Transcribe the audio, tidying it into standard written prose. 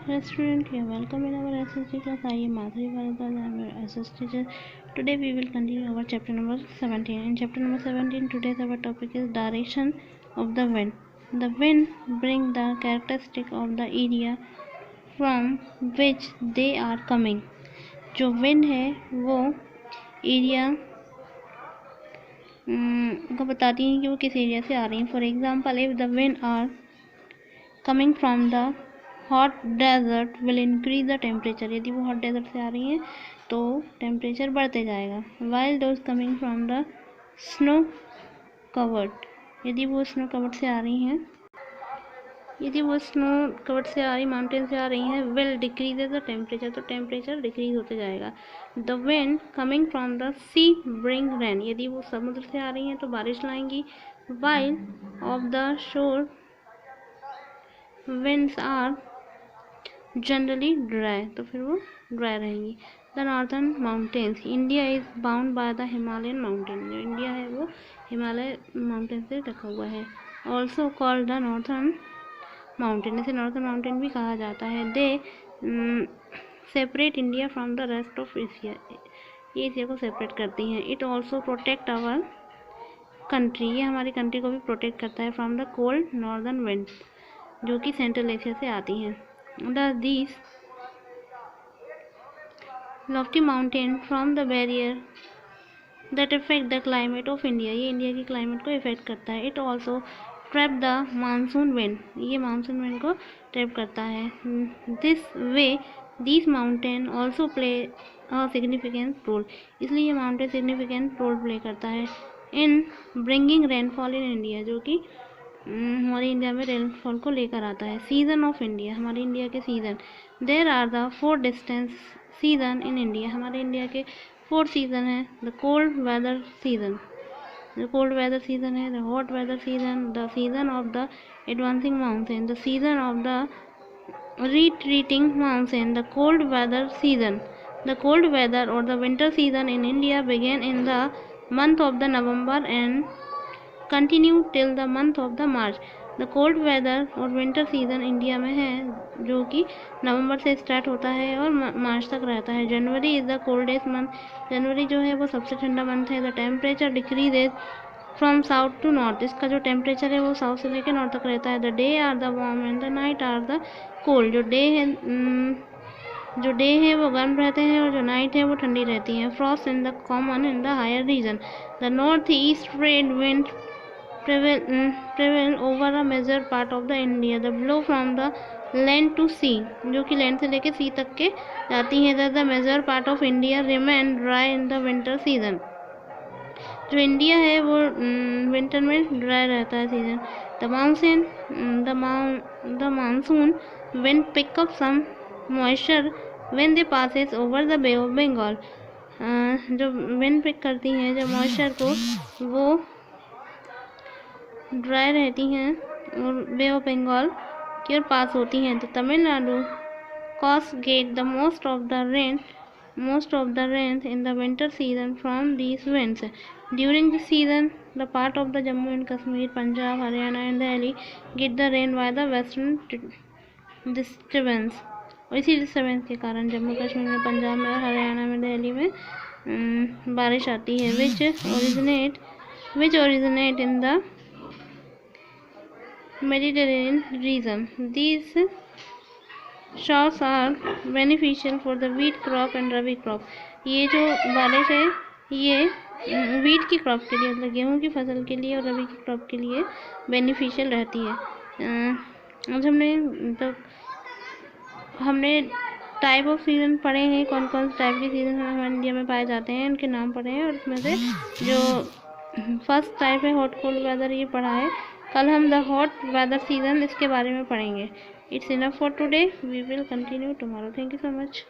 Student, you are welcome in our SST class. I am Madhuri Bharadwaj. I am your SST teacher. Today we will continue our chapter number 17. In chapter number 17, today's our topic is direction of the wind. The wind bring the characteristic of the area from which they are coming. जो wind है वो area को बताती है कि वो किस area से आ रही है. For example, if the wind are coming from the hot desert will increase the temperature. यदि वो हॉट डेजर्ट से आ रही हैं तो टेम्परेचर बढ़ते जाएगा. While those coming from the snow covered, यदि वो स्नो कवर्ड से आ रही हैं, यदि वो स्नो कवर्ड से आ रही माउंटेन से आ रही हैं, विल डिक्रीज द टेम्परेचर, तो टेम्परेचर डिक्रीज होते जाएगा. The wind coming from the sea bring rain, यदि वो समुद्र से आ रही हैं तो बारिश लाएंगी. While off the shore winds are generally dry, तो फिर वो ड्राई रहेंगी. The northern mountains, India is bound by the Himalayan mountain, जो इंडिया है वो हिमालय माउंटेन से ढका हुआ है. Also called the northern mountain, इसे नॉर्थर्न माउंटेन भी कहा जाता है. They separate India from the rest of Asia, ये एशिया को सेपरेट करती हैं. It also protect our country, ये हमारी कंट्री को भी प्रोटेक्ट करता है from the cold northern wind, जो कि सेंट्रल एशिया से आती हैं. These lofty mountain from the barrier that effect the climate of India, ये इंडिया की क्लाइमेट को इफेक्ट करता है. It also trap the monsoon wind, ये मानसून विंड को ट्रैप करता है. This way these mountain also play a significant role, इसलिए ये माउंटेन सिग्निफिकेंट रोल प्ले करता है in bringing rainfall in India, जो कि हमारी इंडिया में रेनफॉल को लेकर आता है. सीज़न ऑफ इंडिया, हमारे इंडिया के season. There are the 4 distinct season in India, हमारे इंडिया के 4 सीज़न हैं. The cold weather season, the cold weather season है. The hot weather season, the season of the advancing mountain, the season of the retreating mountain. The cold weather season, the cold weather और the winter season in India begin in the month of the November and continue till the month of the March. The cold weather और winter season India में है जो कि नवंबर से start होता है और मार्च तक रहता है. January is the coldest month, जनवरी जो है वो सबसे ठंडा मंथ है. The temperature decreases from south to north, इसका जो टेम्परेचर है वो साउथ से लेकर नॉर्थ तक रहता है. The day are the warm and the night are the cold, जो डे है वो गर्म रहते हैं और जो नाइट है वो ठंडी रहती है. Frost in the common in the higher region. The north east trade wind prevail over a major part of the India. The blow from the land to sea, जो कि लैंड से लेके सी तक के जाती हैं. The major part of India remain dry in the winter season, जो India है वो विंटर में ड्राई रहता है season. The monsoon wind pick up some moisture when they passes over the Bay of Bengal, जो विंड पिक करती हैं जब मॉइस्चर को वो ड्राई रहती हैं और बे ऑफ बंगाल की ओर पास होती हैं. तो Tamil Nadu cost get the most of the rain in the winter season from these winds. During this season the part of the Jammu and Kashmir, Punjab, Haryana and Delhi get the rain by the western disturbance, और इसी disturbance के कारण जम्मू कश्मीर में, पंजाब में और हरियाणा में, दिल्ली में बारिश आती है. Which originate in the Mediterranean region. These showers are beneficial for the wheat crop and rabi crop. ये जो बारिश है ये वीट की क्रॉप के लिए, मतलब गेहूँ की फसल के लिए और रबी की क्रॉप के लिए बेनिफिशियल रहती है. आज हमने टाइप ऑफ सीज़न पढ़े हैं, कौन कौन से टाइप के सीज़न हमारे इंडिया में पाए जाते हैं, उनके नाम पढ़े हैं. और उसमें से जो फर्स्ट टाइप है हॉट कोल्ड वेदर, ये पढ़ा है. कल हम द हॉट वेदर सीज़न इसके बारे में पढ़ेंगे. It's enough for today, we will continue tomorrow. Thank you so much.